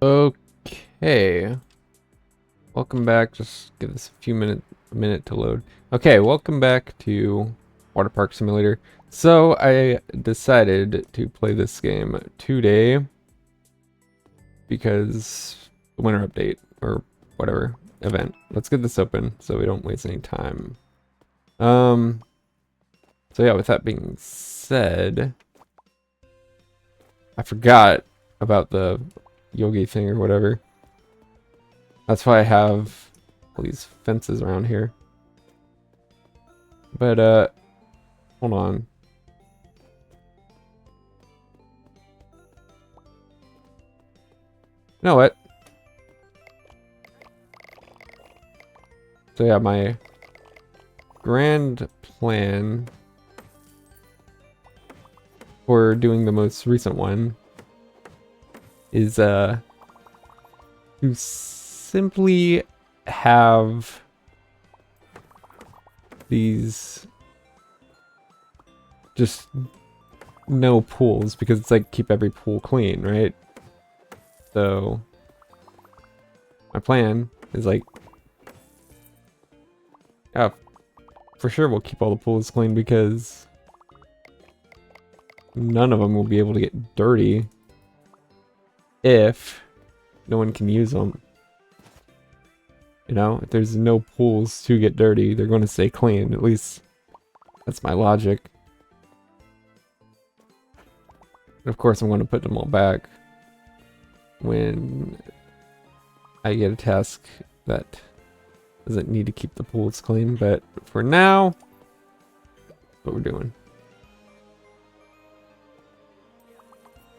Okay, welcome back. Just give this a minute to load. Okay, welcome back to Waterpark Simulator. So I decided to play this game today because the winter update or whatever event. Let's get this open so we don't waste any time. Um, so yeah, with that being said, I forgot about the yogi thing or whatever. That's why I have all these fences around here. But hold on. You know what? So yeah, my grand plan for doing the most recent one is to simply have these just no pools, because it's like keep every pool clean, right? So my plan is like, yeah, for sure we'll keep all the pools clean because none of them will be able to get dirty if no one can use them. You know, if there's no pools to get dirty, they're going to stay clean. At least that's my logic. And of course, I'm going to put them all back when I get a task that doesn't need to keep the pools clean. But for now, that's what we're doing.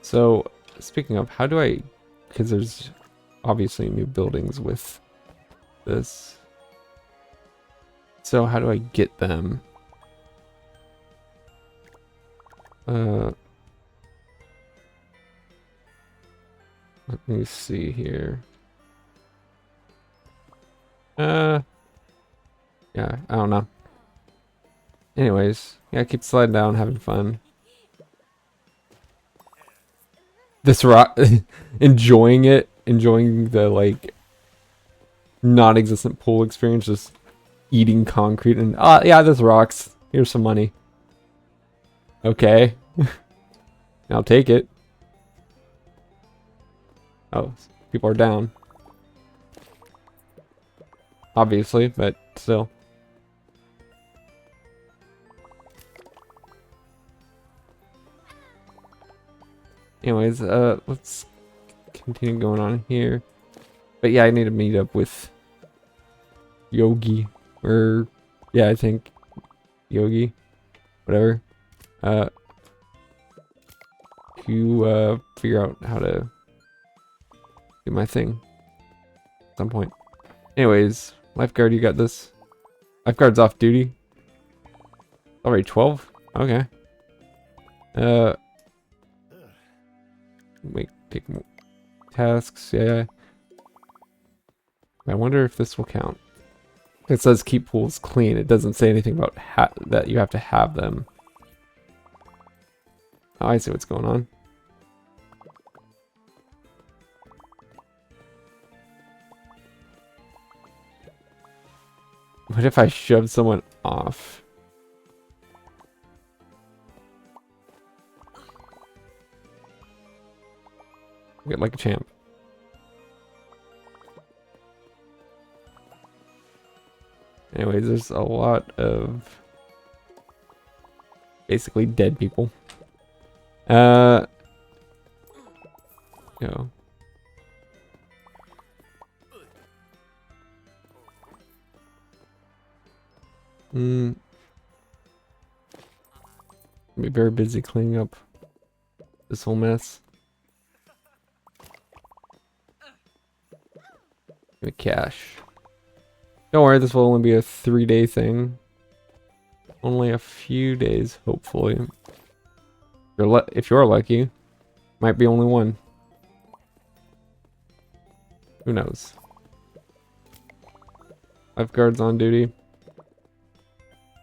So, speaking of, how do I... Because there's obviously new buildings with this. So how do I get them? Let me see here. Yeah, I don't know. Anyways, yeah, keep sliding down, having fun. This rock, enjoying it, enjoying the like non-existent pool experience, just eating concrete and yeah, this rocks. Here's some money. Okay, I'll take it. Oh, people are down. Obviously, but still. Anyways, let's continue going on here. But yeah, I need to meet up with Yogi. Or, yeah, I think Yogi. Whatever. To figure out how to do my thing at some point. Anyways, lifeguard, you got this. Lifeguard's off duty. Already 12? Okay. Take more tasks, yeah. I wonder if this will count. It says keep pools clean. It doesn't say anything about that you have to have them. Oh, I see what's going on. What if I shove someone off? Get like a champ. Anyways, there's a lot of basically dead people. Yo. Be very busy cleaning up this whole mess. Give me cash. Don't worry, this will only be a 3-day thing. Only a few days, hopefully. If you're lucky, might be only one. Who knows? Lifeguards on duty.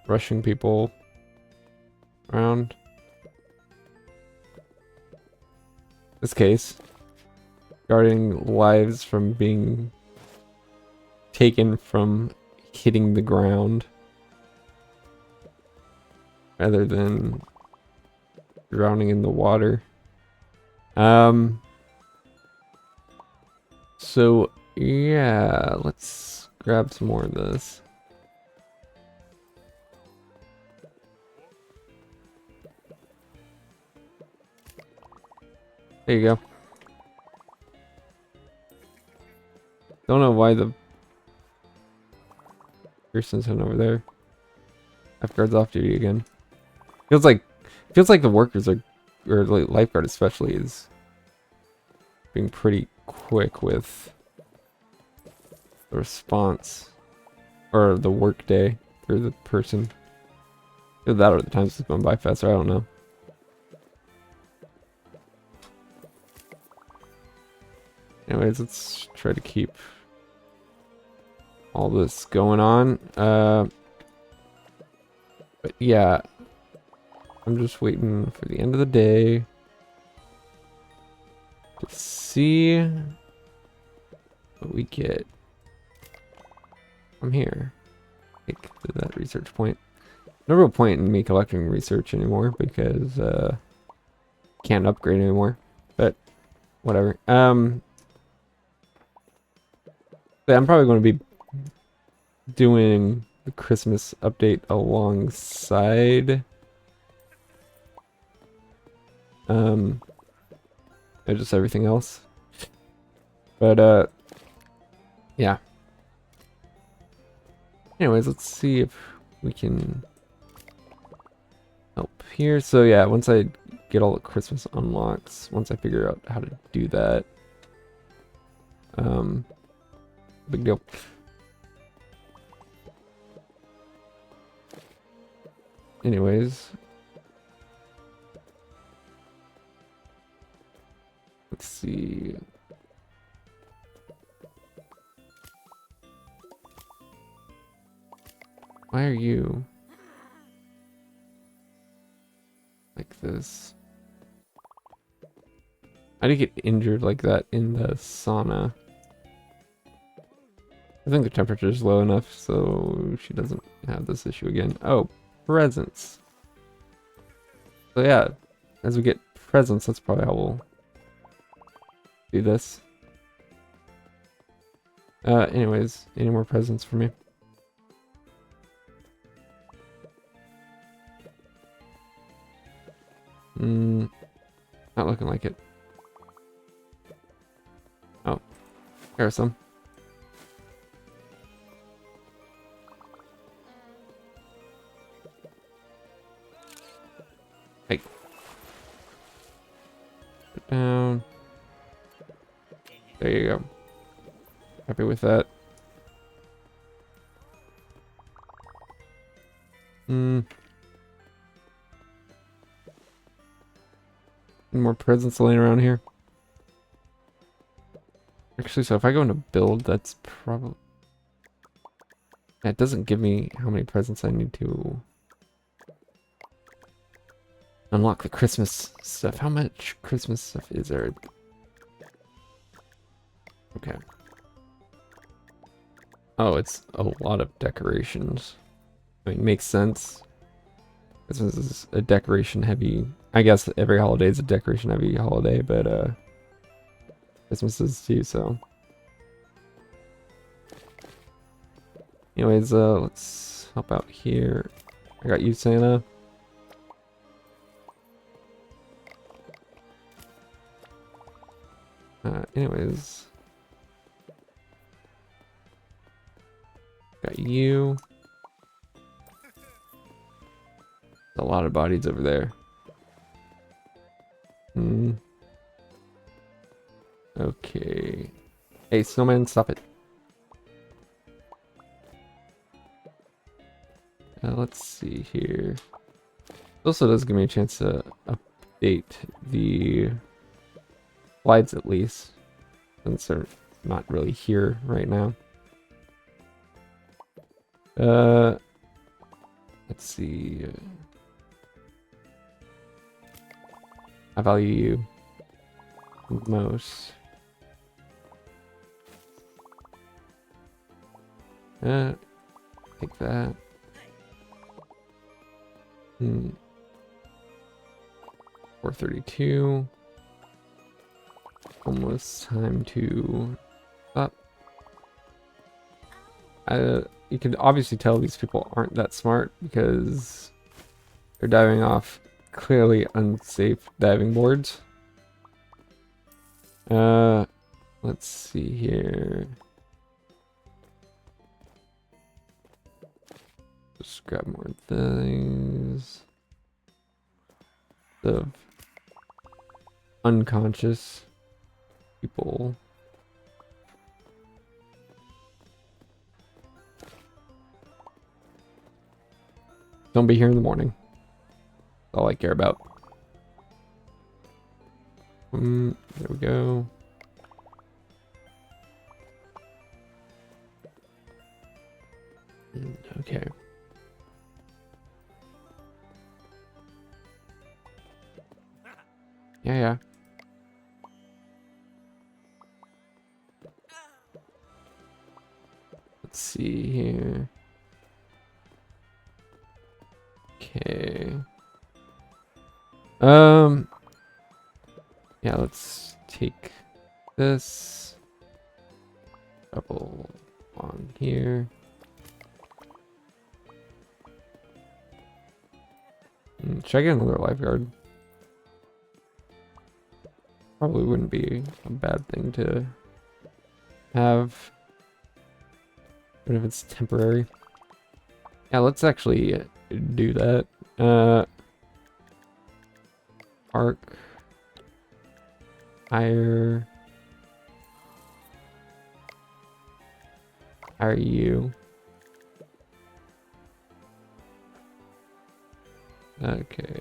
Rushing people around. This case. guarding lives from being taken from hitting the ground rather than drowning in the water. So yeah, let's grab some more of this. There you go. Don't know why the person's heading over there. Lifeguard's off duty again. Feels like the workers are, or like lifeguard especially, is being pretty quick with the response or the work day for the person. Either that or the time's just going by faster. I don't know. Anyways, let's try to keep all this going on. But yeah, I'm just waiting for the end of the day to see what we get from here. Take to that research point. No real point in me collecting research anymore because can't upgrade anymore. But whatever. But I'm probably going to be doing the Christmas update alongside just everything else. But yeah. Anyways, let's see if we can help here. So yeah, once I get all the Christmas unlocks, once I figure out how to do that, big deal. Anyways, let's see. Why are you like this? I did get injured like that in the sauna. I think the temperature is low enough so she doesn't have this issue again. Oh, presents. So yeah, as we get presents, that's probably how we'll do this. Anyways, any more presents for me? Not looking like it. Oh, here are some. Hey. Put down. There you go. Happy with that. Any more presents laying around here? Actually, so if I go into build, that's probably... It doesn't give me how many presents I need to unlock the Christmas stuff. How much Christmas stuff is there? Okay. Oh, it's a lot of decorations. I mean, makes sense. Christmas is a decoration heavy... I guess every holiday is a decoration heavy holiday, but Christmas is too, so... Anyways, let's help out here. I got you, Santa. Anyways. Got you. A lot of bodies over there. Okay. Hey, snowman, stop it. Let's see here. It also does give me a chance to update the slides at least, since they're not really here right now. Let's see. I value you most. Take that. 4:32. Almost time to up. You can obviously tell these people aren't that smart because they're diving off clearly unsafe diving boards. Let's see here. Just grab more things. Of unconscious people. Don't be here in the morning. That's all I care about. There we go. Okay. Yeah. Let's see here. Okay. Yeah, let's take this. Couple on here. Should I get another lifeguard? Probably wouldn't be a bad thing to have, even if it's temporary. Yeah, let's actually do that. Park. Hire you. Okay.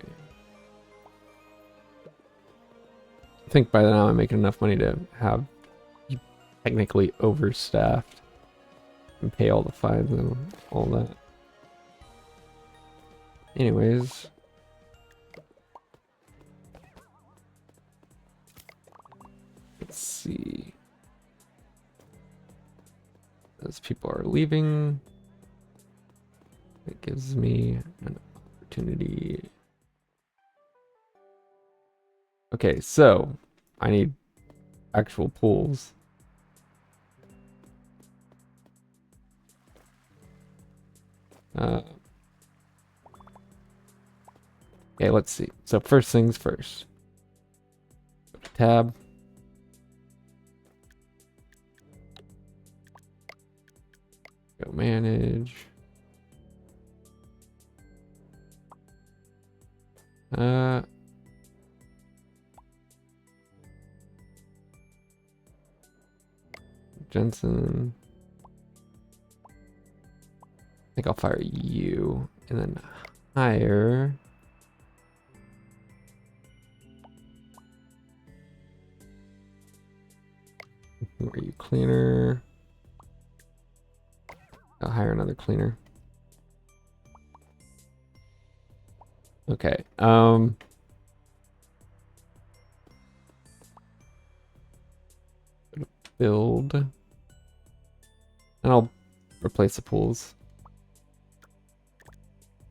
I think by now I'm making enough money to have you technically overstaffed and pay all the fines and all that. Anyways. Let's see. As people are leaving, it gives me an opportunity. Okay, so I need actual pools. Okay, let's see. So first things first. Go to tab. Go manage. Jensen. I think I'll fire you and then hire. Where are you, cleaner? I'll hire another cleaner. Okay. Build. And I'll replace the pools.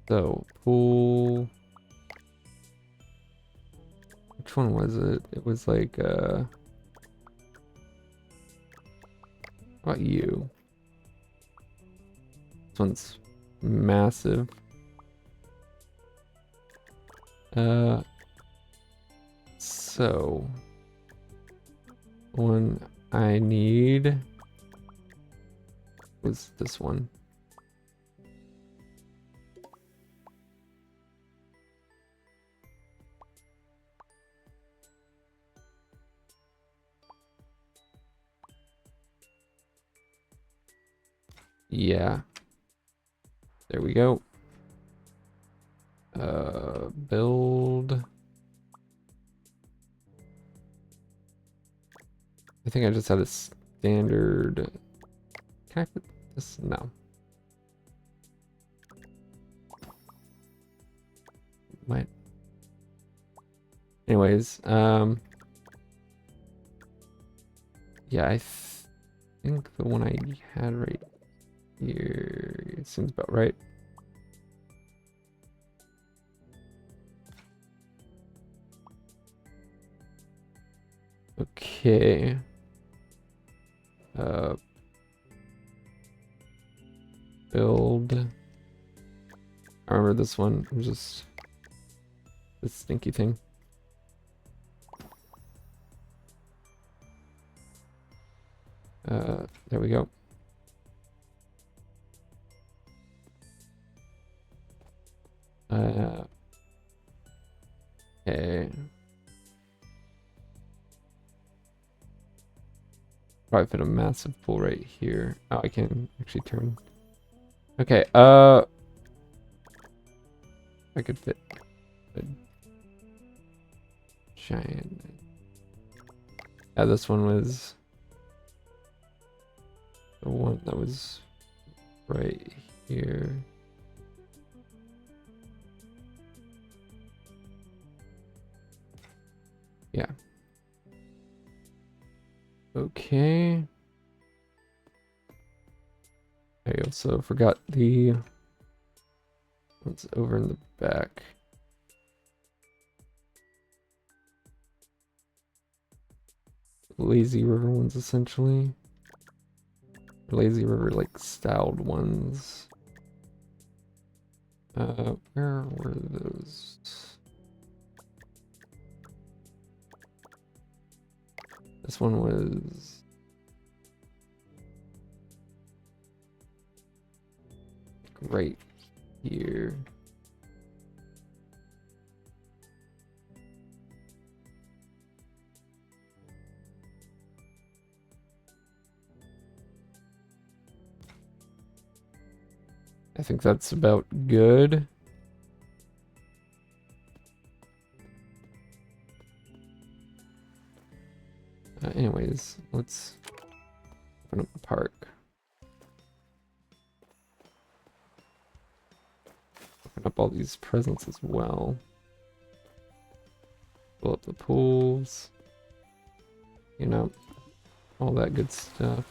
So, pool. Which one was it? It was like, how about you? This one's massive. So one I need was this one. Yeah. There we go. Build. I think I just had a standard. Can I put this? No. What? Anyways, yeah, I think the one I had right here. Seems about right. Okay. Build. I remember this one. It was just this stinky thing. There we go. Okay. Probably fit a massive pool right here. Oh, I can actually turn. Okay, I could fit a giant. Yeah, this one was the one that was right here. Yeah. Okay. I also forgot the one's over in the back. Lazy river ones, essentially. Lazy river, like, styled ones. Where were those? This one was right here. I think that's about good. Anyways, let's open up the park. Open up all these presents as well. Fill up the pools. You know, all that good stuff.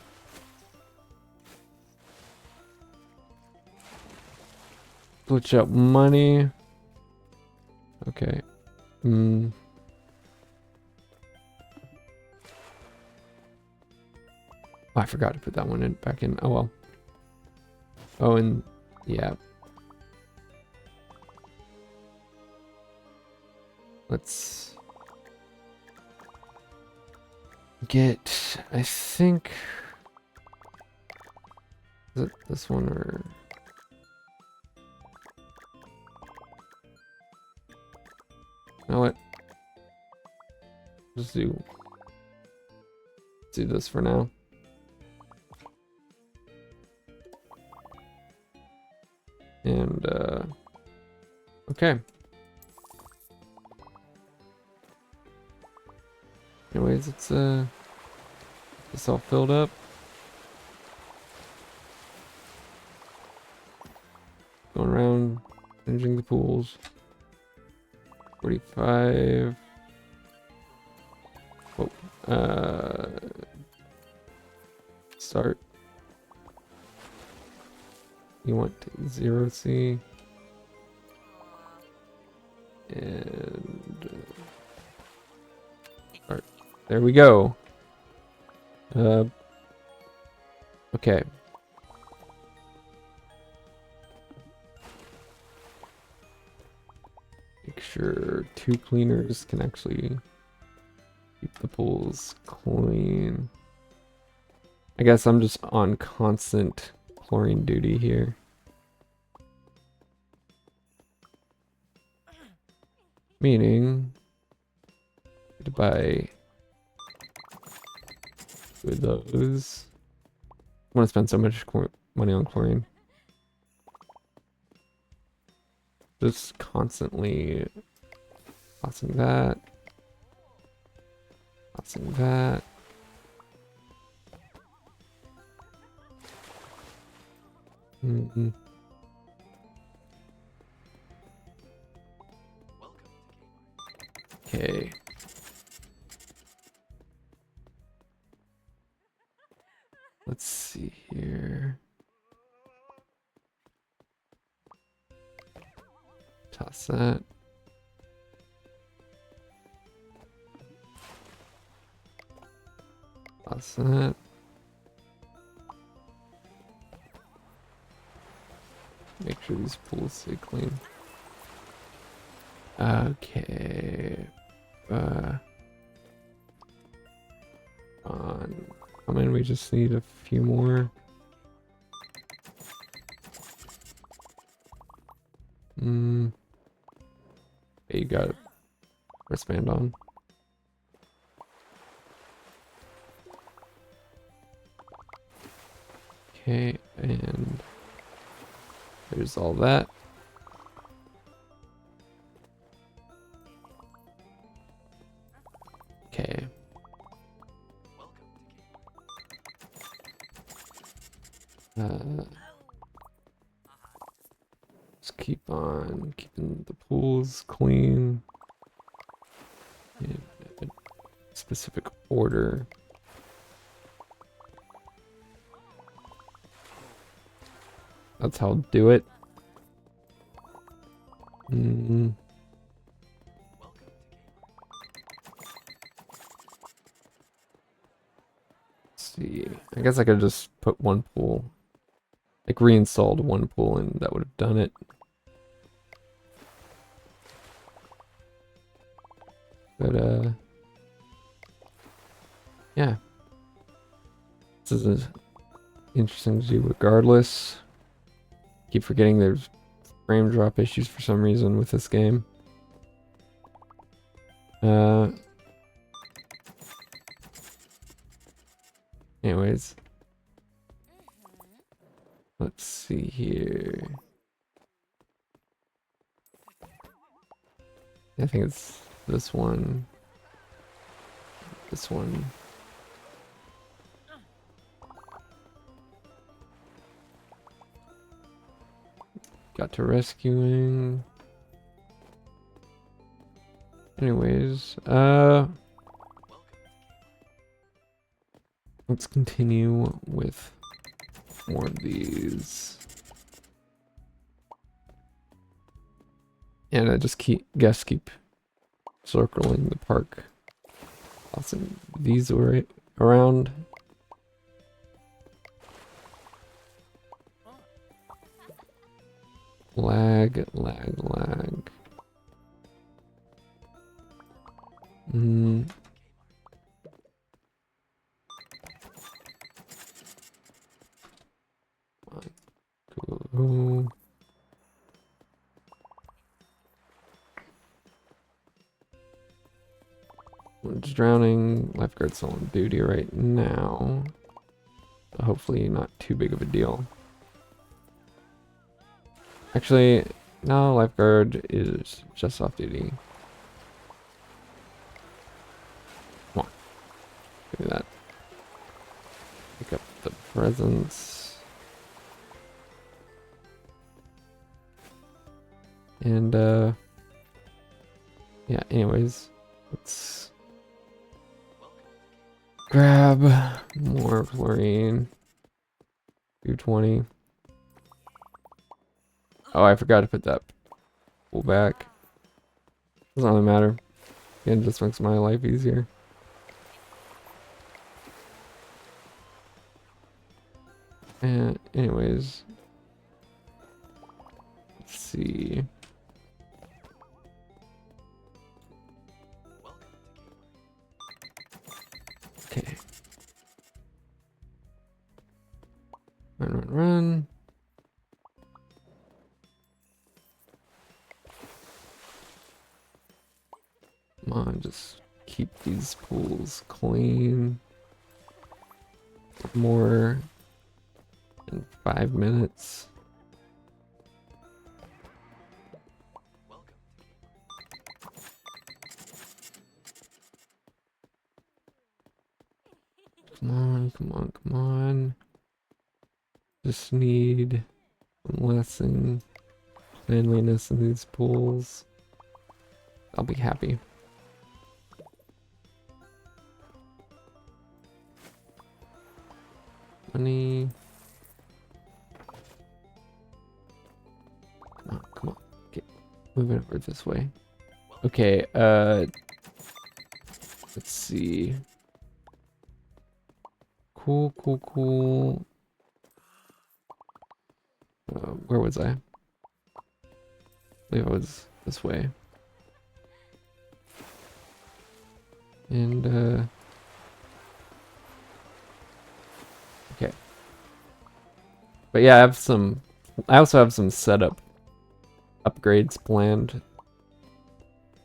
Glitch out money. Okay. Oh, I forgot to put that one in back in. Oh well. Oh, and yeah. Let's get, I think, is it this one or? You know what? Just do this for now. And okay. Anyways, it's all filled up. Going around, managing the pools. 45. Oh, start. You want 0C. And start. There we go. Okay. Make sure 2 cleaners can actually keep the pools clean. I guess I'm just on constant chlorine duty here. Meaning, to buy 2 of those. I want to spend so much money on chlorine. Just constantly tossing that. Tossing that. Okay. Let's see here. Toss that. Toss that. Make sure these pools stay clean. Okay. Come in, we just need a few more. Hey, you got a wristband on. Okay, and there's all that. Okay. Let's keep on keeping the pools clean in a specific order. That's how I'll do it. Let's see. I guess I could just put one pool, like reinstalled one pool, and that would have done it. But yeah, this is interesting to do regardless. Keep forgetting there's frame drop issues for some reason with this game. Anyways, let's see here. I think it's this one. This one. Got to rescuing. Anyways, let's continue with more of these. And I just keep circling the park. Tossing these around. Lag. Go. One's drowning. Lifeguard's on duty right now. But hopefully not too big of a deal. Actually, no, lifeguard is just off duty. Come on. Give me that. Pick up the presents. And, yeah, anyways, let's grab more fluorine. 220. Oh, I forgot to put that pull back. Doesn't really matter. Again, just makes my life easier. And anyways, let's see. Okay. Run. Come on, just keep these pools clean. More in 5 minutes. Come on. Just need some lesson cleanliness in these pools. I'll be happy. Money. Come on. Okay. Moving over this way. Okay, let's see. Cool. Where was I? I believe I was this way. And, okay. But yeah, I also have some setup upgrades planned,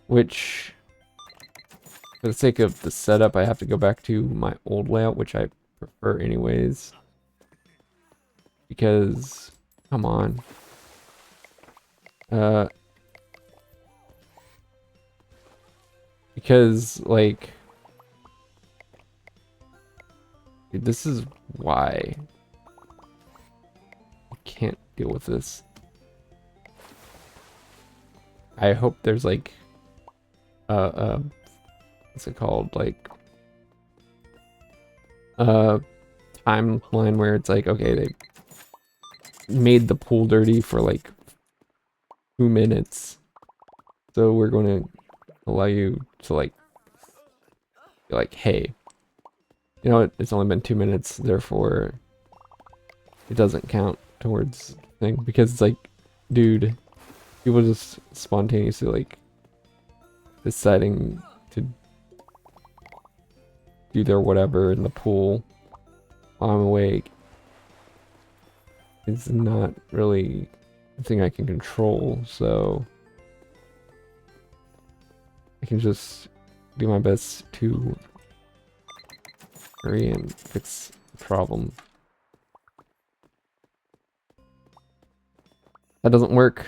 which, for the sake of the setup, I have to go back to my old layout, which I prefer anyways. Because, come on. Because, like, dude, this is why I can't deal with this. I hope there's like, what's it called? Like, timeline where it's like, okay, they made the pool dirty for like 2 minutes, so we're going to allow you to like, be like, hey, you know what? It's only been 2 minutes, therefore it doesn't count towards thing, because it's like, dude, people just spontaneously like deciding to do their whatever in the pool while I'm awake. It's not really a thing I can control, so I can just do my best to hurry and fix the problem. That doesn't work.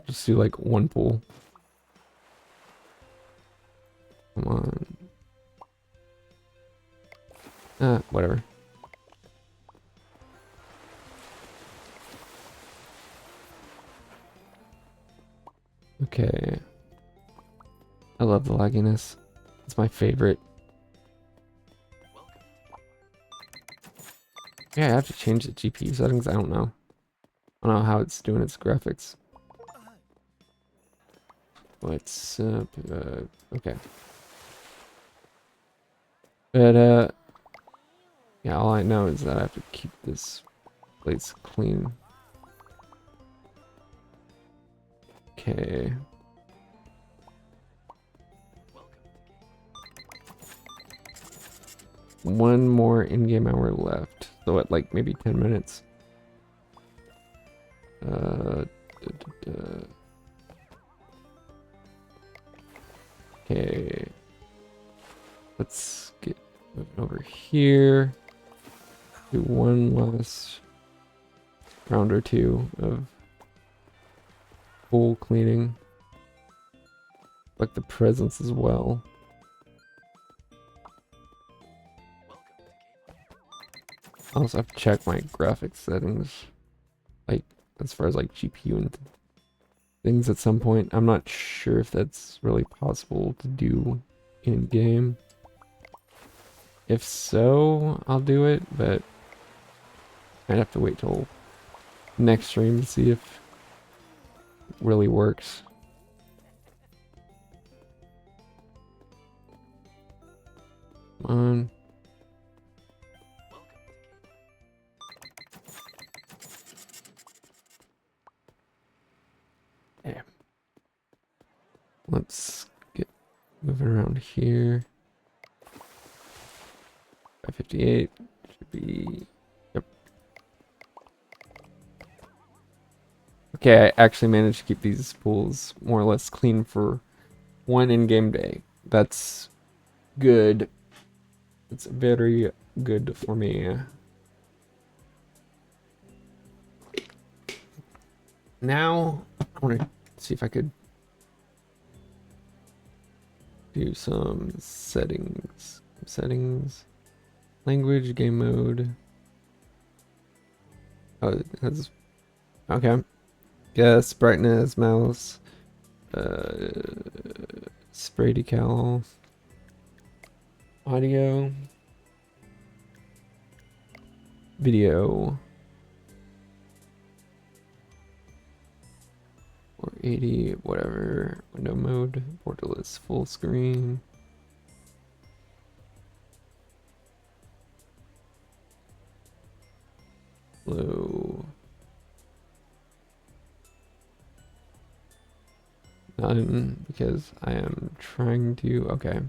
Just do like one pool. Come on. Whatever. Okay. I love the lagginess. It's my favorite. Yeah, I have to change the GPU settings. I don't know. I don't know how it's doing its graphics. What's up? Okay. But, yeah, all I know is that I have to keep this place clean. Okay. One more in-game hour left. So at like maybe 10 minutes. Okay. Let's get moving over here. Do one last round or two of pool cleaning. Like the presents as well. I also have to check my graphics settings. Like, as far as like GPU and things at some point. I'm not sure if that's really possible to do in game. If so, I'll do it, but I'd have to wait till next stream to see if it really works. Come on. Yeah. Let's get moving around here. 558 should be. Yep. Okay, I actually managed to keep these pools more or less clean for one in-game day. That's good. It's very good for me. Now, I want to see if I could do some settings. Language, game mode. Oh, it has. Okay. Yes, brightness, mouse. Spray decal. Audio. Video. 480, whatever. Window mode. Borderless full screen. Low. None, because I am trying to. Okay.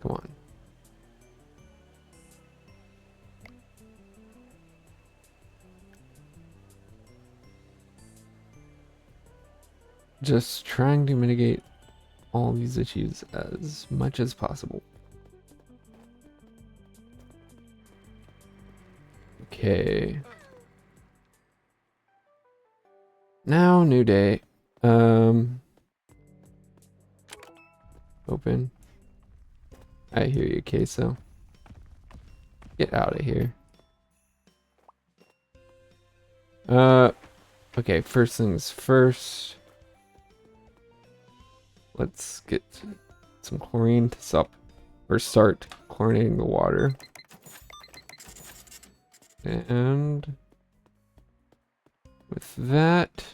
Come on. Just trying to mitigate all these issues as much as possible. Okay. Now, new day. Open. I hear you, Queso. Get out of here. Okay, first things first. Let's get some chlorine to start chlorinating the water. And with that,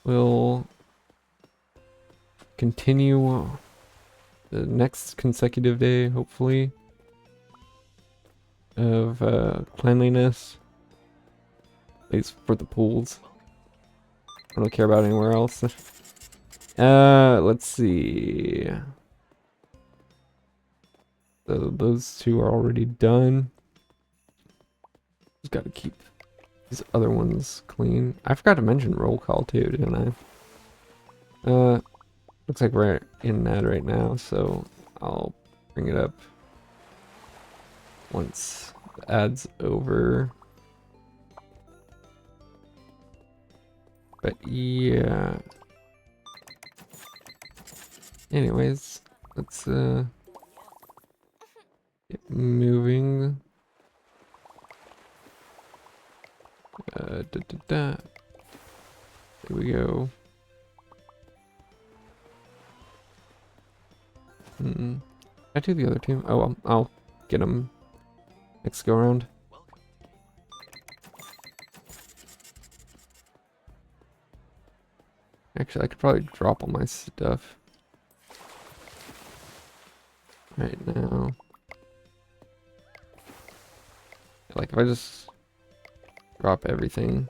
we'll continue the next consecutive day, hopefully, of cleanliness. At least for the pools. I don't care about anywhere else. Let's see. So those two are already done. Just gotta keep these other ones clean. I forgot to mention roll call too, didn't I? Looks like we're in that right now, so I'll bring it up once the ad's over. But yeah. Anyways, let's get moving. There we go. I do the other team. Oh well, I'll get them next go around. Actually, I could probably drop all my stuff right now. Like if I just drop everything,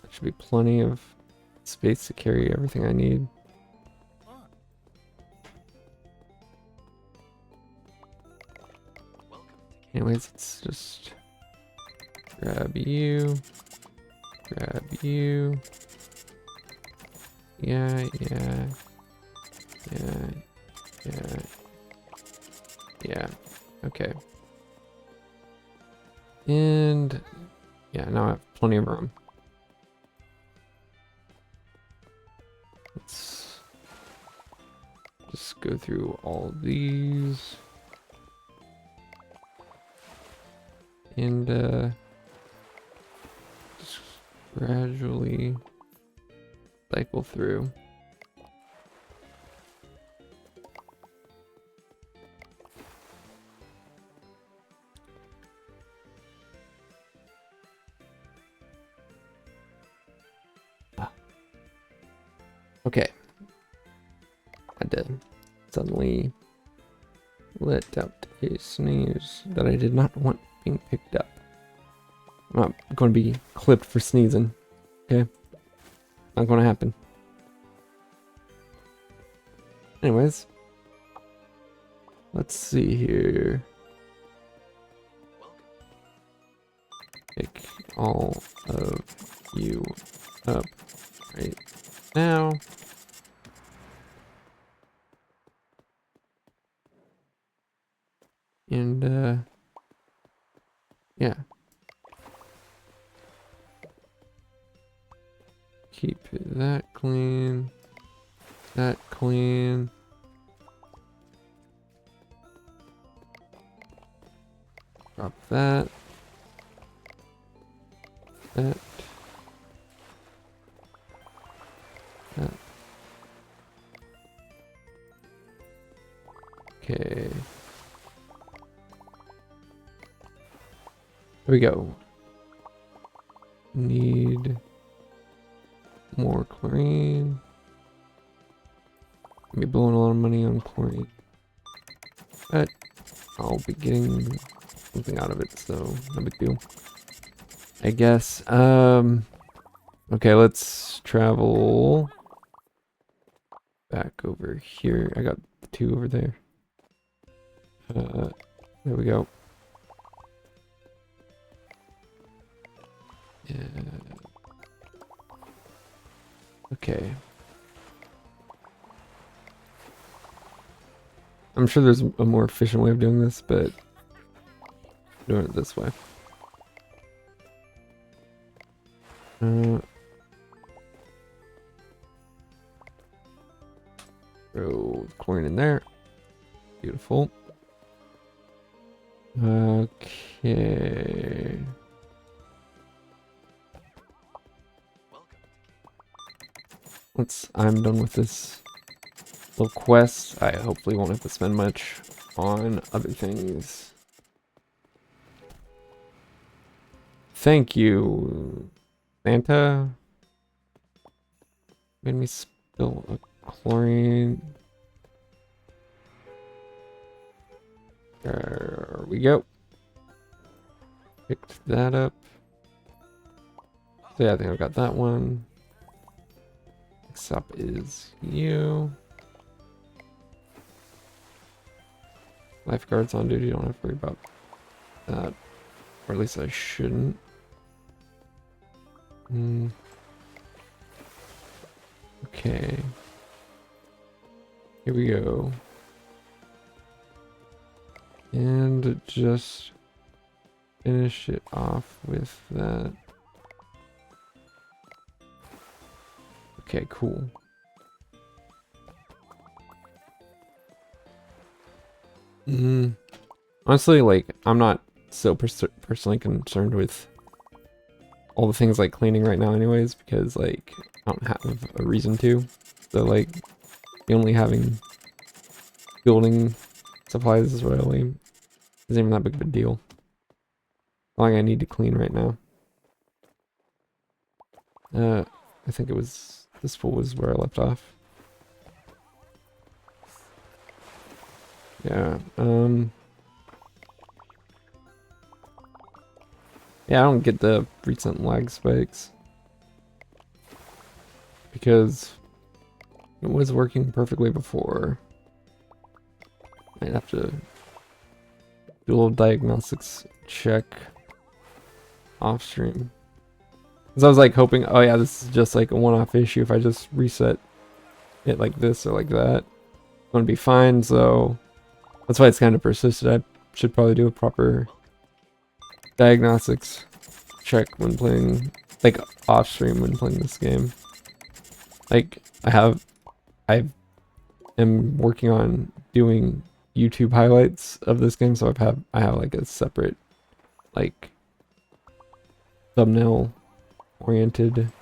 that should be plenty of space to carry everything I need. Anyways, let's just grab you. Grab you. Yeah. Okay. And yeah, now I have plenty of room. Let's just go through all these. And just gradually cycle through. Okay. I did suddenly let out a sneeze that I did not want being picked up. I'm not going to be clipped for sneezing. Okay? Not going to happen. Anyways. Let's see here. Pick all of you up right now. And yeah. Keep that clean. That clean. Drop that. That. That. Okay. There we go. Need more chlorine. I'll be blowing a lot of money on chlorine. But I'll be getting something out of it, so no big deal. I guess. Okay, let's travel back over here. I got the 2 over there. There we go. Yeah. Okay. I'm sure there's a more efficient way of doing this, but I'm doing it this way. Throw chlorine in there. Beautiful. Okay. I'm done with this little quest. I hopefully won't have to spend much on other things. Thank you, Santa. Made me spill a chlorine. There we go. Picked that up. So yeah, I think I've got that one. Next up is you. Lifeguards on duty, don't have to worry about that. Or at least I shouldn't. Okay. Here we go. And just finish it off with that. Okay, cool. Honestly, like, I'm not so personally concerned with all the things like cleaning right now anyways, because like I don't have a reason to. So like only having building supplies is really isn't even that big of a deal. Not like I need to clean right now. I think it was this pool was where I left off. Yeah, yeah, I don't get the recent lag spikes because it was working perfectly before. Might have to do a little diagnostics check off stream. Because I was like hoping, oh yeah, this is just like a one-off issue. If I just reset it like this or like that, it's gonna be fine. So that's why it's kind of persisted. I should probably do a proper diagnostics check when playing, like off stream when playing this game. Like I am working on doing YouTube highlights of this game, so I have like a separate like thumbnail oriented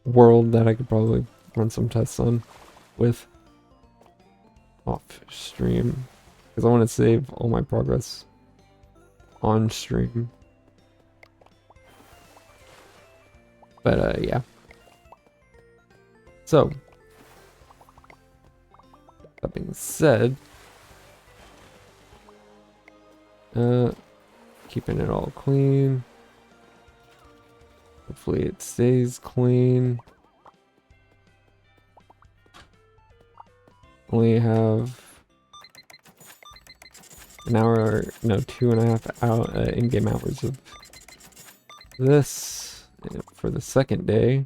world that I could probably run some tests on with off stream, because I want to save all my progress on stream. But yeah. So that being said, keeping it all clean. Hopefully it stays clean. Only have an hour, no, 2.5 hour in-game hours of this for the second day,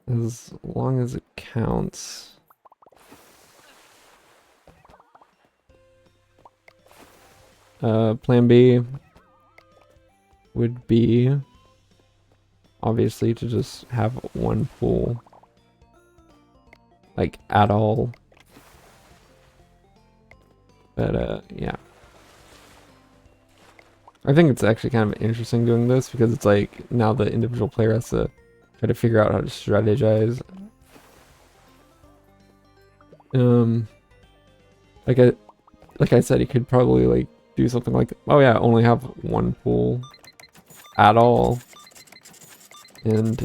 as long as it counts. Plan B would be obviously to just have one pool, like at all. But yeah, I think it's actually kind of interesting doing this, because it's like now the individual player has to try to figure out how to strategize. Like like I said, you could probably like do something like, oh yeah, only have one pool at all, and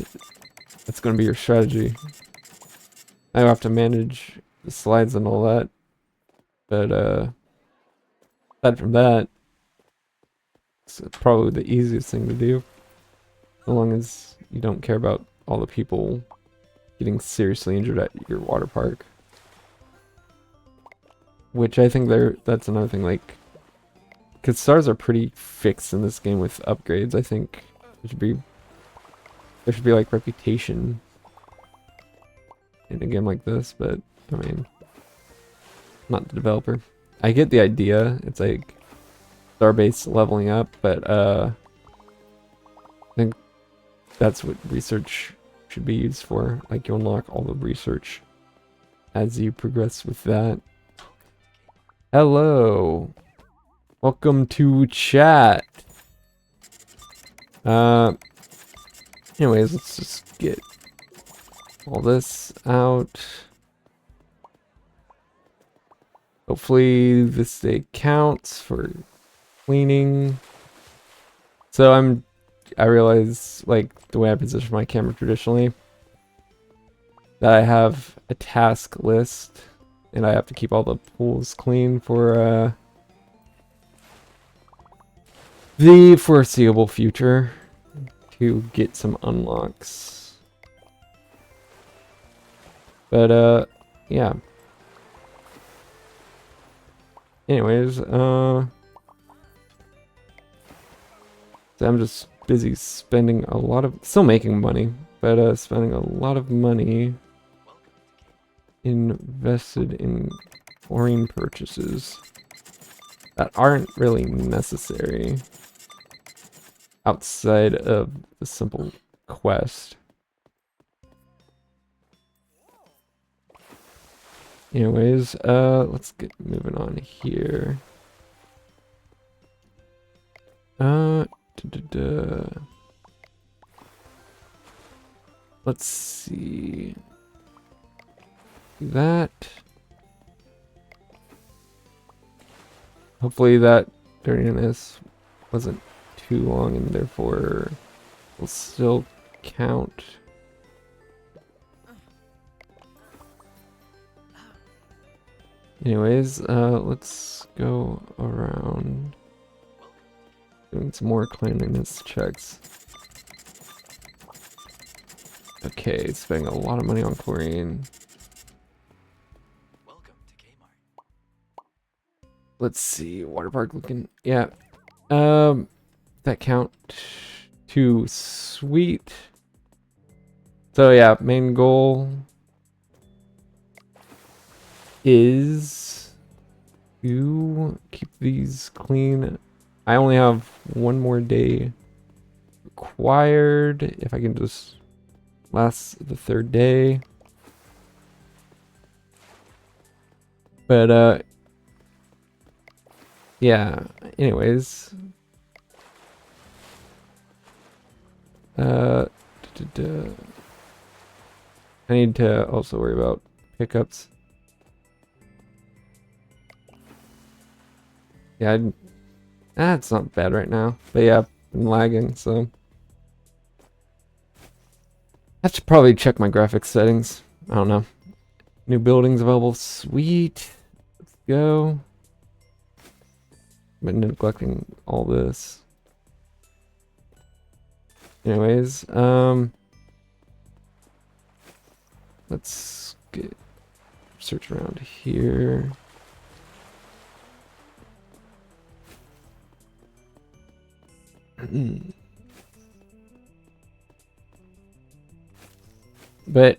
that's going to be your strategy. I have to manage the slides and all that, but aside from that, it's probably the easiest thing to do, as long as you don't care about all the people getting seriously injured at your water park. Which I think that's another thing, like, because stars are pretty fixed in this game with upgrades. I think there should be like reputation in a game like this, but I mean, not the developer. I get the idea. It's like star-based leveling up, but I think that's what research should be used for. Like, you unlock all the research as you progress with that. Hello. Welcome to chat. Anyways, let's just get all this out. Hopefully this day counts for cleaning. So I realize, like, the way I position my camera traditionally, that I have a task list and I have to keep all the pools clean for the foreseeable future to get some unlocks. But yeah. Anyways, so I'm just busy spending a lot of, still making money, but spending a lot of money invested in chlorine purchases that aren't really necessary outside of the simple quest. Anyways, let's get moving on here. Let's see. That. Hopefully that dirtiness wasn't too long and therefore will still count. Anyways, let's go around doing some more cleanliness checks. Okay, spending a lot of money on chlorine. Let's see, Waterpark looking, yeah. That count too sweet. So yeah, main goal is to keep these clean. I only have one more day required. If I can just last the third day. But yeah, anyways. I need to also worry about pickups. Yeah, it's not bad right now. But yeah, I've been lagging, so I have to probably check my graphics settings. I don't know. New buildings available. Sweet. Let's go. Been neglecting all this. Anyways, let's get search around here. But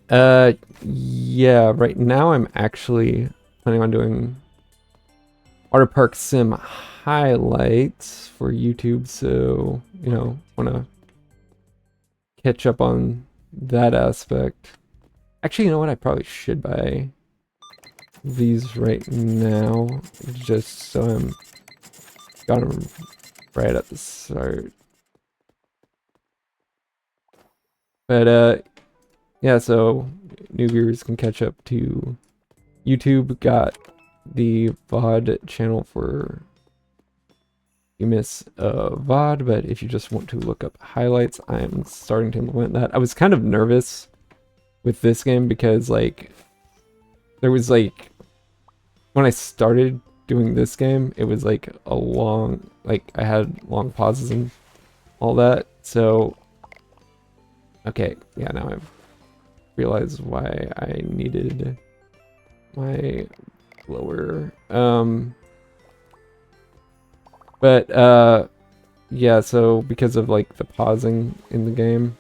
yeah, right now I'm actually planning on doing Waterpark Sim highlights for YouTube, so you know, wanna catch up on that aspect. Actually, you know what? I probably should buy these right now, just so I'm got them right at the start. But yeah, so new viewers can catch up to YouTube. Got the VOD channel for you miss VOD, but if you just want to look up highlights, I'm starting to implement that. I was kind of nervous with this game because like there was like when I started doing this game, it was like a long, like I had long pauses and all that. So okay, yeah, now I've realized why I needed my lower but yeah, so because of like the pausing in the game,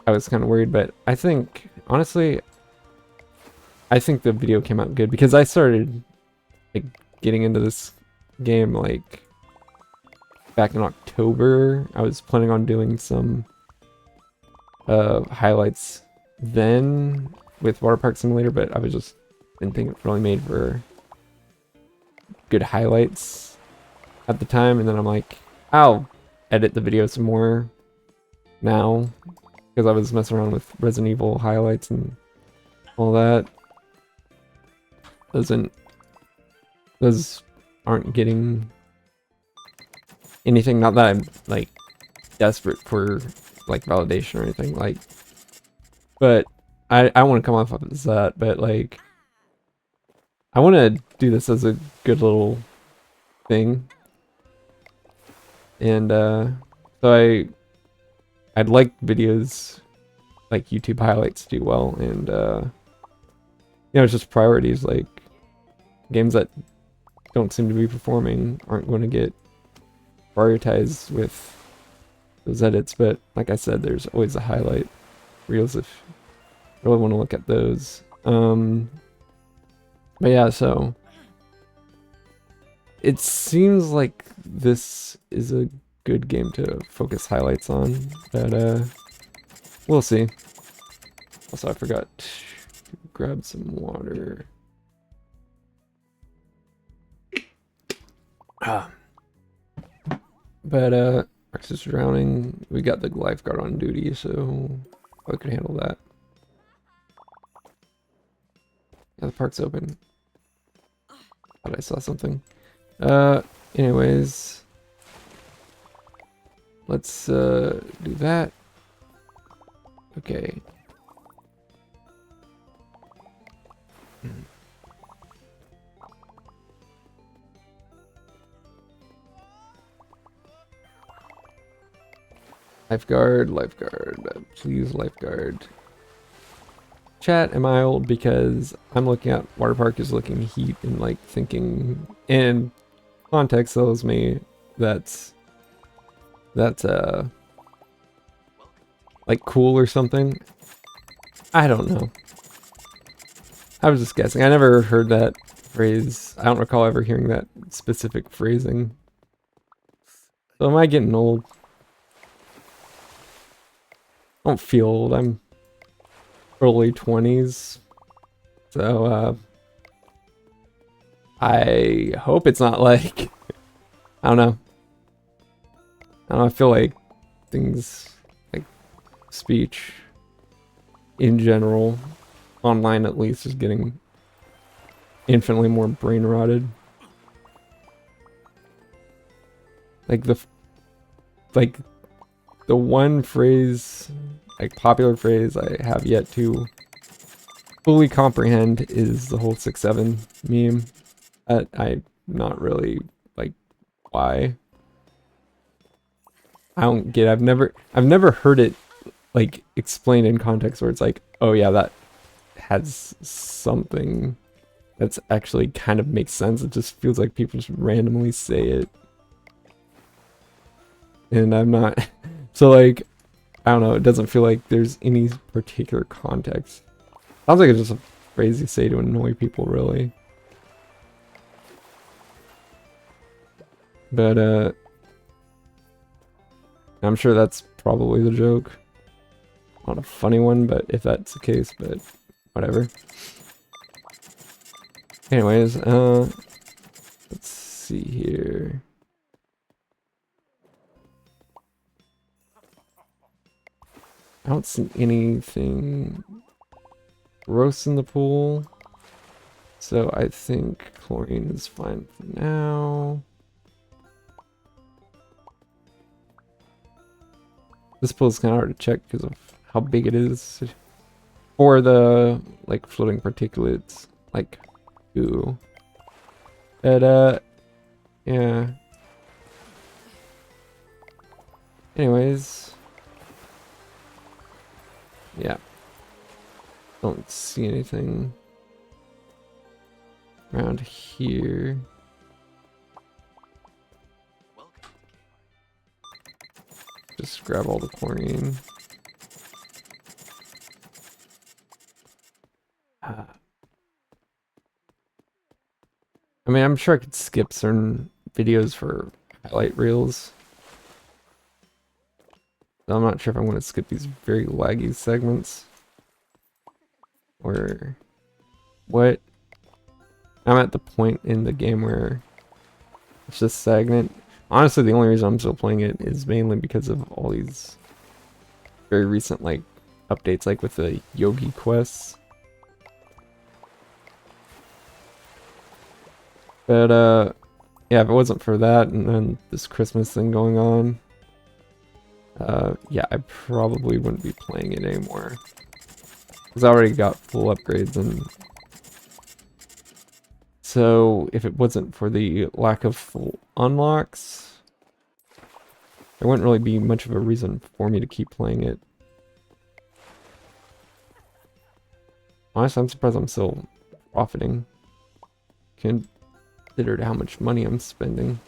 I was kind of worried, but I think honestly I think the video came out good because I started like getting into this game like back in October. I was planning on doing some highlights then with Waterpark Simulator, but I was just didn't think it really made for good highlights at the time, and then I'm like, I'll edit the video some more now because I was messing around with Resident Evil highlights and all that. Those aren't getting anything, not that I'm like desperate for like validation or anything, like, but I want to come off as that, but like I want to do this as a good little thing. And so I'd like videos like YouTube highlights do well, and you know, it's just priorities. Like games that don't seem to be performing aren't going to get prioritized with those edits. But like I said, there's always a highlight reels if you really want to look at those. But yeah, so it seems like this is a good game to focus highlights on, but we'll see. Also, I forgot to grab some water. But Rex is drowning. We got the lifeguard on duty, so I could handle that. Yeah, the park's open. Thought I saw something. Anyways, let's do that. Okay. Lifeguard, please lifeguard. Chat, am I old? Because I'm looking at Waterpark is looking heat and like thinking, and context tells me that's like cool or something. I don't know. I was just guessing. I never heard that phrase. I don't recall ever hearing that specific phrasing. So am I getting old? I don't feel old. I'm early 20s. So I hope it's not like I don't know. I feel like things like speech in general, online at least, is getting infinitely more brain rotted. Like the one phrase, like popular phrase I have yet to fully comprehend is the whole 6-7 meme. I'm not really like why. I don't get it. I've never heard it like explained in context where it's like, oh yeah, that has something that's actually kind of makes sense. It just feels like people just randomly say it. And I'm not so like I don't know, it doesn't feel like there's any particular context. Sounds like it's just a phrase you say to annoy people, really. But I'm sure that's probably the joke. Not a funny one, but if that's the case, but whatever. Anyways, let's see here. I don't see anything gross in the pool. So I think chlorine is fine for now. This pool is kind of hard to check because of how big it is. For the like floating particulates, like goo. But yeah. Anyways. Yeah. Don't see anything around here. Just grab all the chlorine. I mean, I'm sure I could skip certain videos for highlight reels. I'm not sure if I'm going to skip these very laggy segments. Or what? I'm at the point in the game where it's just stagnant. Honestly, the only reason I'm still playing it is mainly because of all these very recent like updates, like with the Yogi quests. But yeah, if it wasn't for that and then this Christmas thing going on, yeah, I probably wouldn't be playing it anymore. Because I already got full upgrades, and so if it wasn't for the lack of full unlocks, there wouldn't really be much of a reason for me to keep playing it. Honestly, I'm surprised I'm still profiting, considered how much money I'm spending.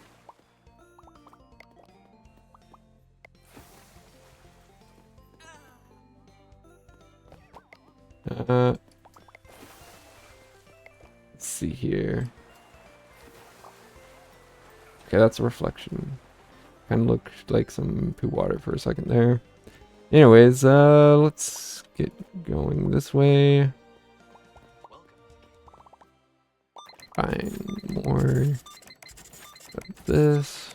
Let's see here. Okay, that's a reflection. Kind of looked like some poo water for a second there. Anyways, let's get going this way. Find more of this.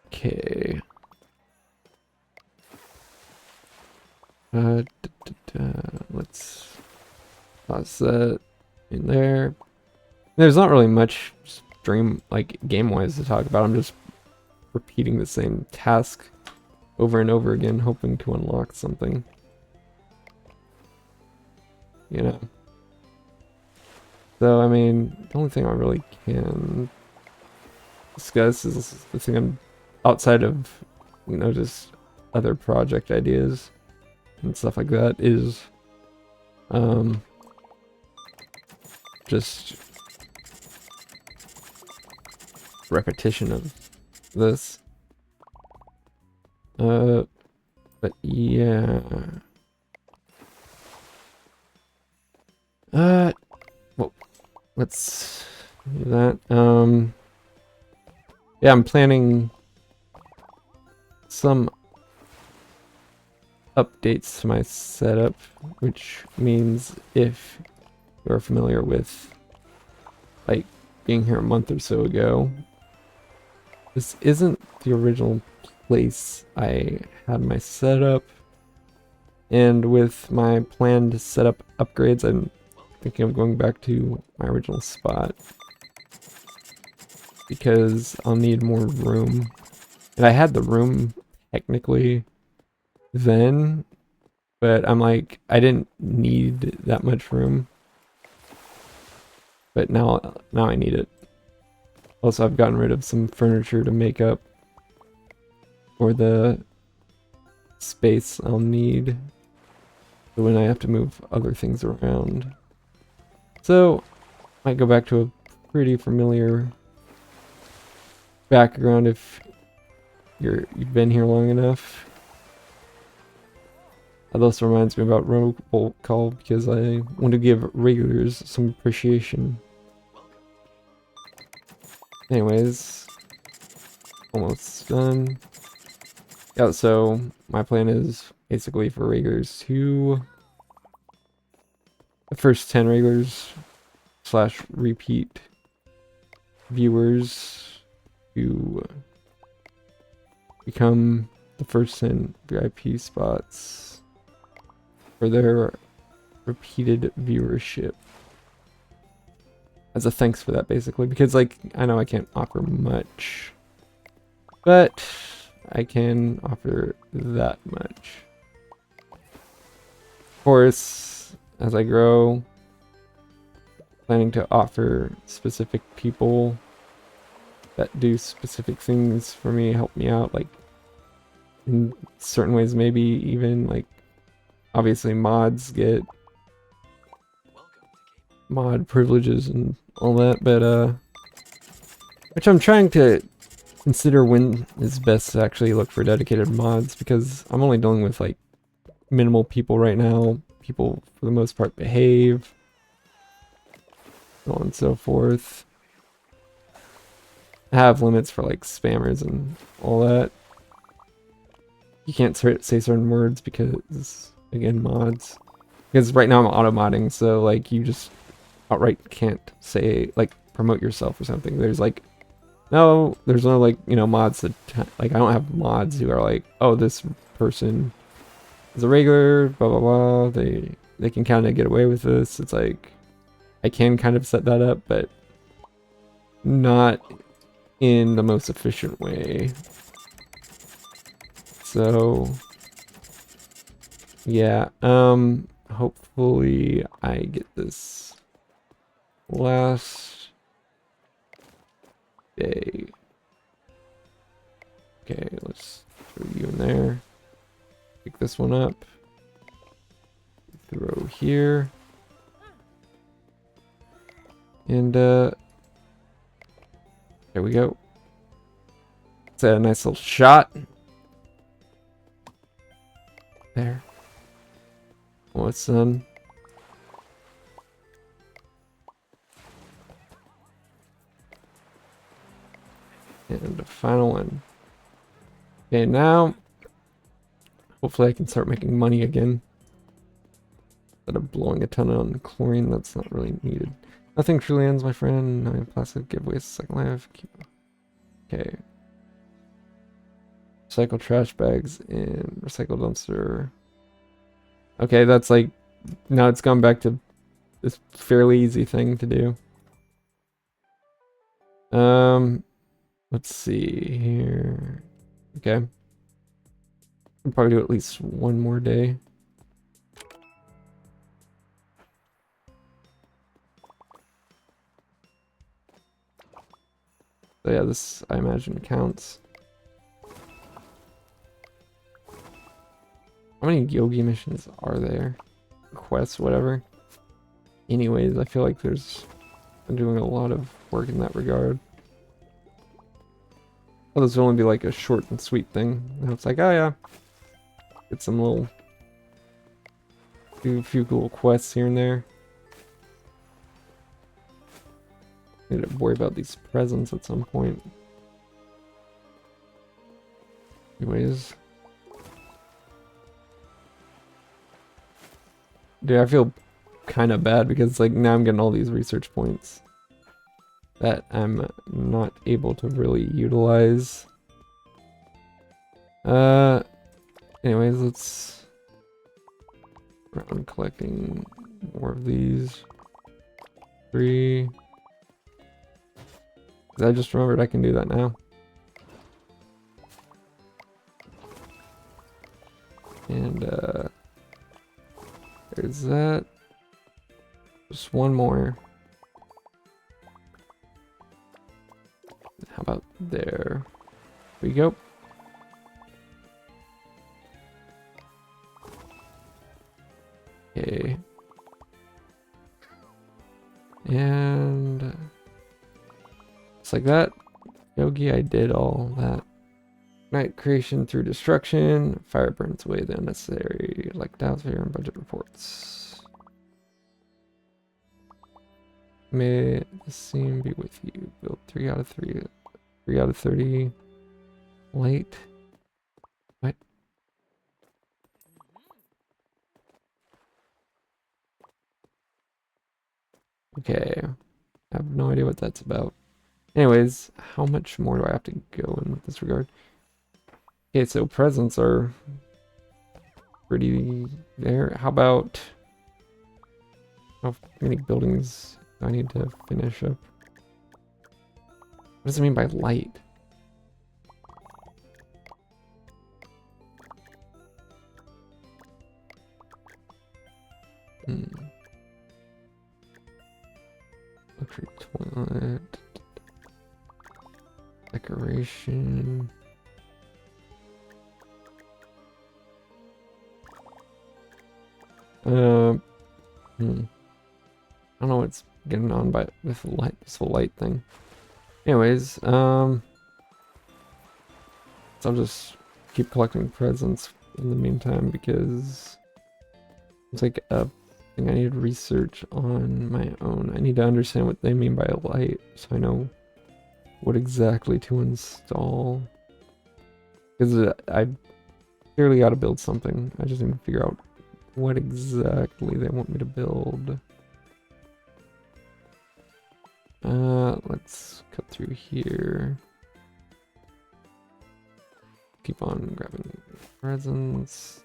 Okay. Let's toss that in there. There's not really much stream, like game-wise, to talk about. I'm just repeating the same task over and over again, hoping to unlock something. You know. So, I mean, the only thing I really can discuss is the thing I'm outside of, you know, just other project ideas and stuff like that is just repetition of this. But yeah. Well, let's do that. Yeah, I'm planning some updates to my setup, which means if you're familiar with like being here a month or so ago, this isn't the original place I had my setup, and with my planned setup upgrades, I'm thinking of going back to my original spot because I'll need more room. And I had the room technically then, but I'm like, I didn't need that much room, but now I need it. Also, I've gotten rid of some furniture to make up for the space I'll need when I have to move other things around. So, might go back to a pretty familiar background if you've been here long enough. That also reminds me about roll call because I want to give regulars some appreciation. Anyways, almost done. Yeah, so my plan is basically for regulars to the first 10 regulars / repeat viewers to become the first 10 VIP spots for their repeated viewership. As a thanks for that, basically, because like I know I can't offer much, but I can offer that much. Of course, as I grow, planning to offer specific people that do specific things for me, help me out, like in certain ways, maybe even like obviously mods get mod privileges and all that, but which I'm trying to consider when is best to actually look for dedicated mods, because I'm only dealing with like minimal people right now. People for the most part behave, so on and so forth. I have limits for like spammers and all that. You can't say certain words because, again, mods. Because right now I'm auto-modding, so like you just outright can't say, like, promote yourself or something. There's like, there's no like, you know, mods that, like, I don't have mods who are like, oh, this person is a regular, blah, blah, blah. They can kind of get away with this. It's like, I can kind of set that up, but not in the most efficient way. So yeah, hopefully I get this last day. Okay, let's throw you in there. Pick this one up. Throw here. And there we go. It's a nice little shot. There. Well, it's done. And the final one. Okay, now hopefully I can start making money again. Instead of blowing a ton on chlorine, that's not really needed. Nothing truly ends, my friend. No plastic giveaways, second life. Okay. Recycle trash bags and recycle dumpster. Okay, that's like, now it's gone back to this fairly easy thing to do. Let's see here. Okay. I'll probably do at least one more day. So yeah, this I imagine counts. How many Yogi missions are there? Quests, whatever. Anyways, I feel like I'm doing a lot of work in that regard. Oh, this will only be like a short and sweet thing. And it's like, oh yeah, get some little, do a few cool quests here and there. Need to worry about these presents at some point. Anyways. Dude, I feel kind of bad because like now I'm getting all these research points that I'm not able to really utilize. Anyways, let's round collecting more of these. 3. I just remembered I can do that now. And there's that. Just one more. How about there? We go. Okay. And just like that. Yogi, I did all that. Night creation through destruction. Fire burns away the unnecessary, like downfire and budget reports. May the scene be with you. Build 3 out of 3. 3 out of 30. Light. What? Okay. I have no idea what that's about. Anyways, how much more do I have to go in this regard? Okay, so presents are pretty there. How about How many buildings do I need to finish up? What does it mean by light? Luxury toilet. Decoration. I don't know what's getting on by with the light, this whole light thing. Anyways, so I'll just keep collecting presents in the meantime because it's like a thing I need to research on my own. I need to understand what they mean by light so I know what exactly to install. Because I clearly got to build something. I just need to figure out what exactly they want me to build. Let's cut through here. Keep on grabbing presents.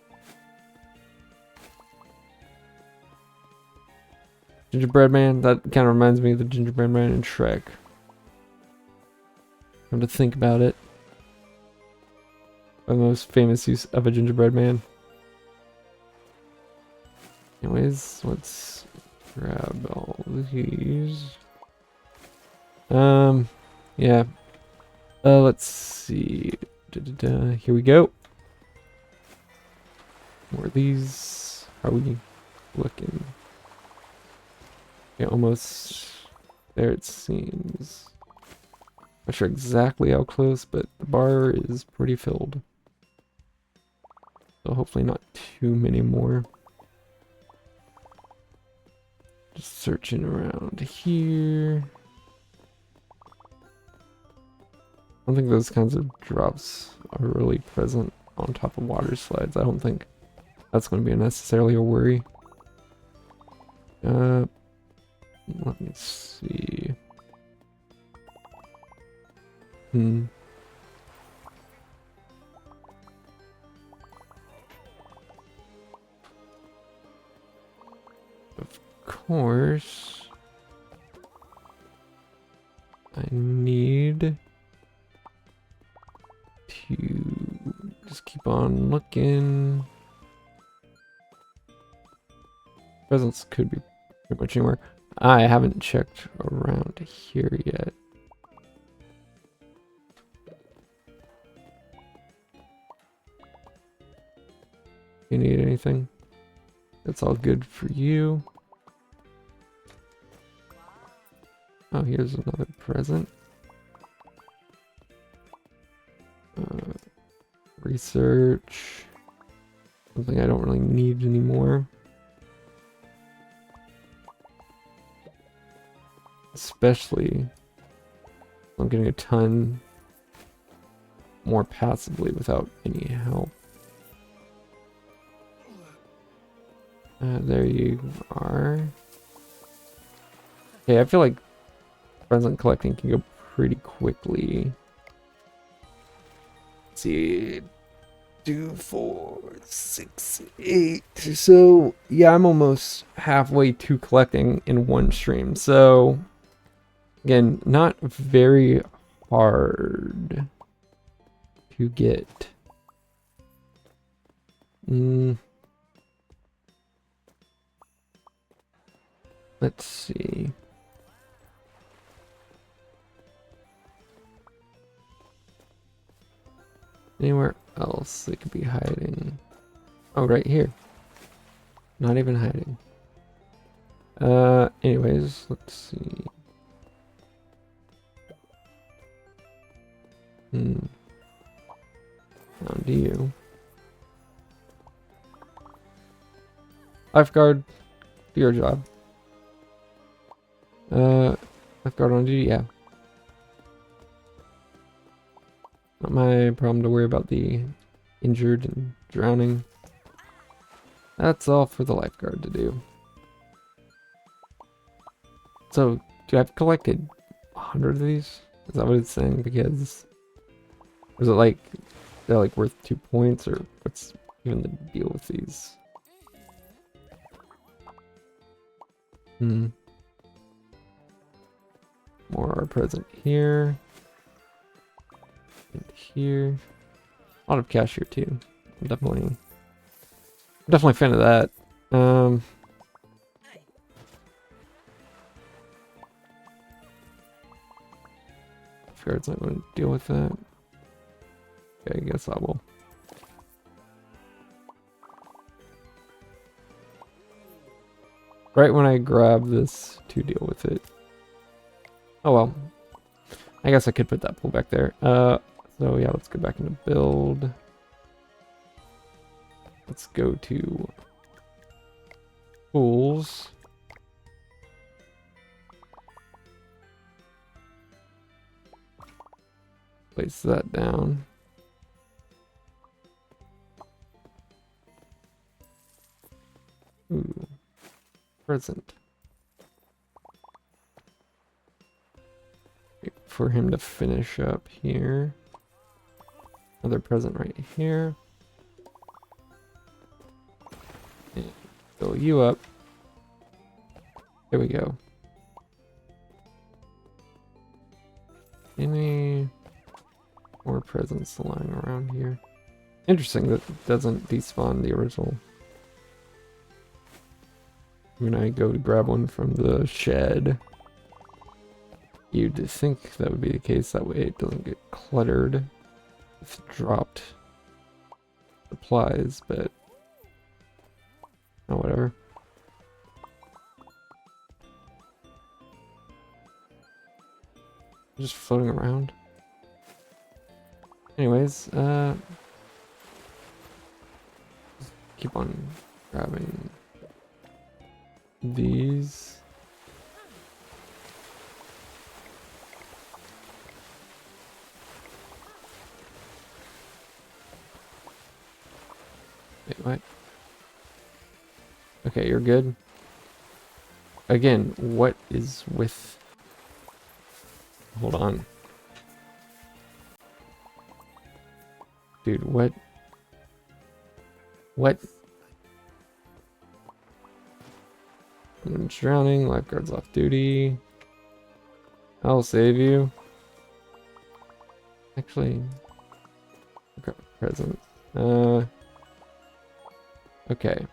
Gingerbread Man, that kind of reminds me of the Gingerbread Man in Shrek. Come to think about it. The most famous use of a gingerbread man. Anyways, let's grab all these. Yeah. Let's see. Here we go. More of these. How are we looking? Yeah, almost there it seems. Not sure exactly how close, but the bar is pretty filled. So hopefully not too many more. Just searching around here. I don't think those kinds of drops are really present on top of water slides. I don't think that's going to be necessarily a worry. Let me see. Of course, I need to just keep on looking. Presents could be pretty much anywhere. I haven't checked around here yet. You need anything? That's all good for you. Oh, here's another present. Research. Something I don't really need anymore. Especially, I'm getting a ton more passively without any help. There you are. Okay, I feel like present collecting can go pretty quickly. Let's see, 2, 4, 6, 8. So yeah, I'm almost halfway to collecting in one stream. So again, not very hard to get. Let's see. Anywhere else they could be hiding? Oh, right here. Not even hiding. Anyways, let's see. Found you. Lifeguard, do your job. Lifeguard on duty, yeah. Not my problem to worry about the injured and drowning. That's all for the lifeguard to do. So, do I've collected 100 of these? Is that what it's saying? Because is it like they're like worth 2 points, or what's even the deal with these? Hmm. More present here. And here. A lot of cash here too. I'm definitely a fan of that. Guard's not going to deal with that. Okay, I guess I will. Right when I grab this to deal with it. Oh well. I guess I could put that pool back there. So yeah, let's go back into build. Let's go to pools. Place that down. Ooh. Present. Wait for him to finish up here. Another present right here. And fill you up. There we go. Any more presents lying around here? Interesting that it doesn't despawn the original. When I go to grab one from the shed, you'd think that would be the case. That way it doesn't get cluttered with dropped supplies, but oh, whatever. Just floating around. Anyways, keep on grabbing these. Wait, what? Okay, you're good. Again, what is with... Hold on. Dude, what? What? I'm drowning, lifeguard's off duty. I'll save you. Actually, okay, present. Okay.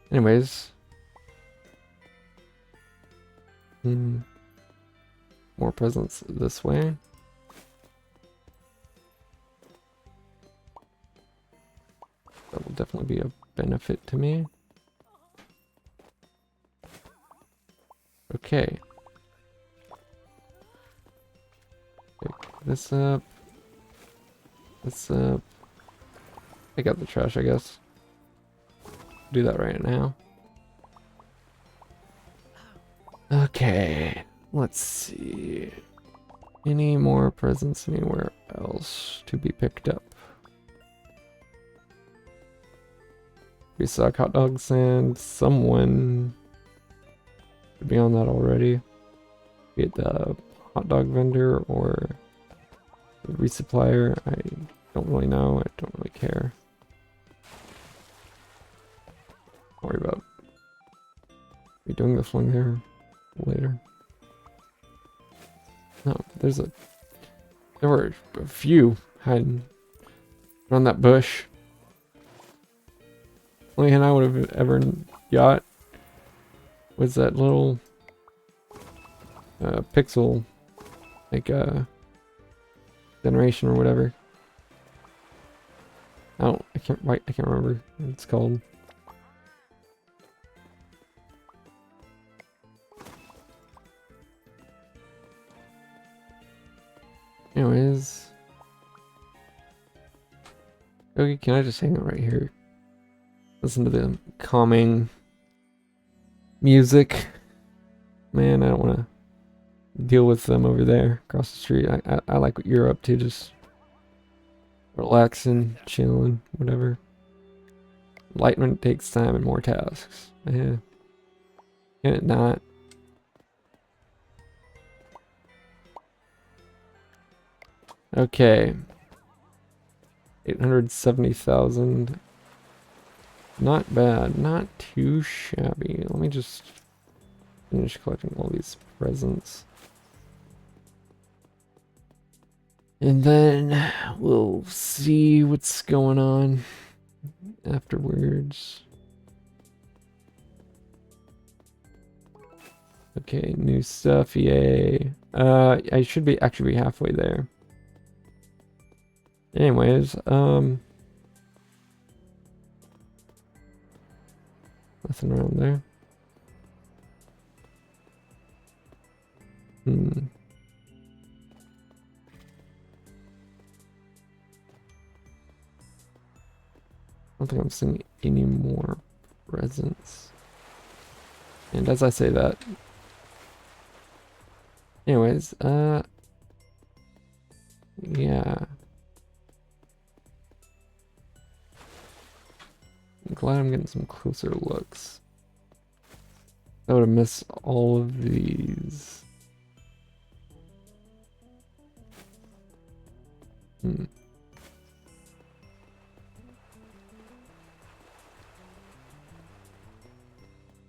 Anyways. More presents this way. That will definitely be a benefit to me. Okay. Pick this up. This up. Pick up the trash, I guess. Do that right now. Okay. Let's see. Any more presents anywhere else to be picked up? We suck hot dog stand. Someone should be on that already. Be it the hot dog vendor or the resupplier. I don't really know. I don't really care. Don't worry about. Are we doing this one there later? No, there were a few hiding around that bush. Only thing I would have ever got was that little pixel, like generation or whatever. I can't remember what it's called. Anyways, okay, can I just hang out right here? Listen to the calming music. Man, I don't want to deal with them over there across the street. I like what you're up to, just relaxing, chilling, whatever. Enlightenment takes time and more tasks. Yeah. Can it not? Okay. 870,000. Not bad, not too shabby. Let me just finish collecting all these presents. And then we'll see what's going on afterwards. Okay, new stuff, yay. I should be actually be halfway there. Anyways, nothing around there. I don't think I'm seeing any more presents. And as I say that, anyways, yeah. I'm glad I'm getting some closer looks. I would have missed all of these.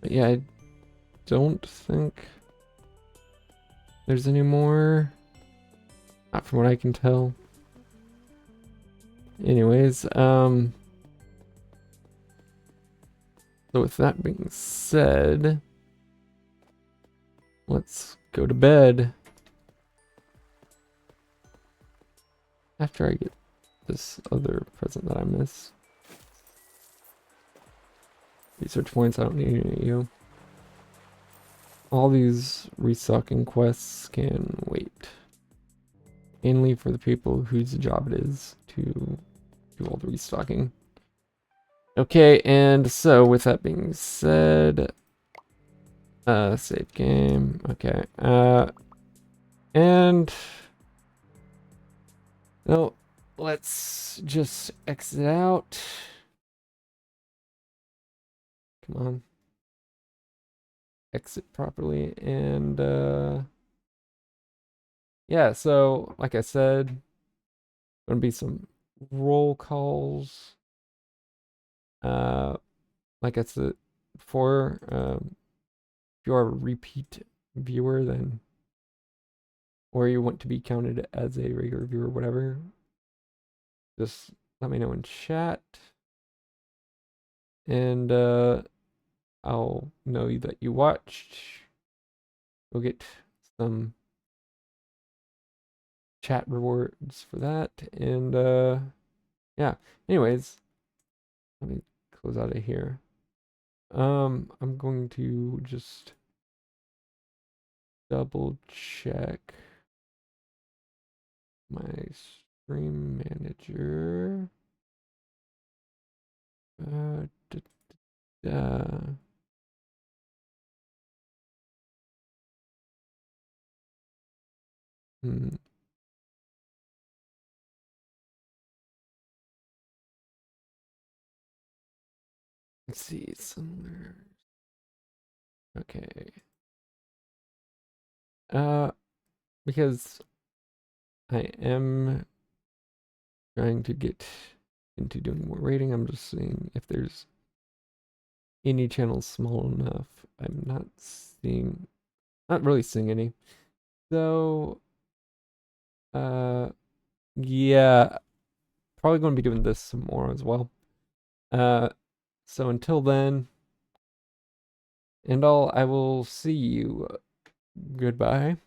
But yeah, I don't think there's any more. Not from what I can tell. Anyways, so with that being said, let's go to bed. After I get this other present that I missed. Research points, I don't need any of you. All these restocking quests can wait. Mainly for the people whose job it is to do all the restocking. Okay, and so with that being said, save game, okay, and no, let's just exit out. Come on. Exit properly, and yeah, so like I said, gonna be some roll calls. Like I said before, if you are a repeat viewer, then or you want to be counted as a regular viewer, whatever, just let me know in chat, and I'll know that you watched. We'll get some chat rewards for that, and yeah. Anyways, let me close out of here. I'm going to just double check my stream manager. Da, da, da. Let's see somewhere. Okay. Because I am trying to get into doing more rating. I'm just seeing if there's any channels small enough. I'm not really seeing any. So, yeah, probably going to be doing this some more as well. So until then, and all, I will see you. Goodbye.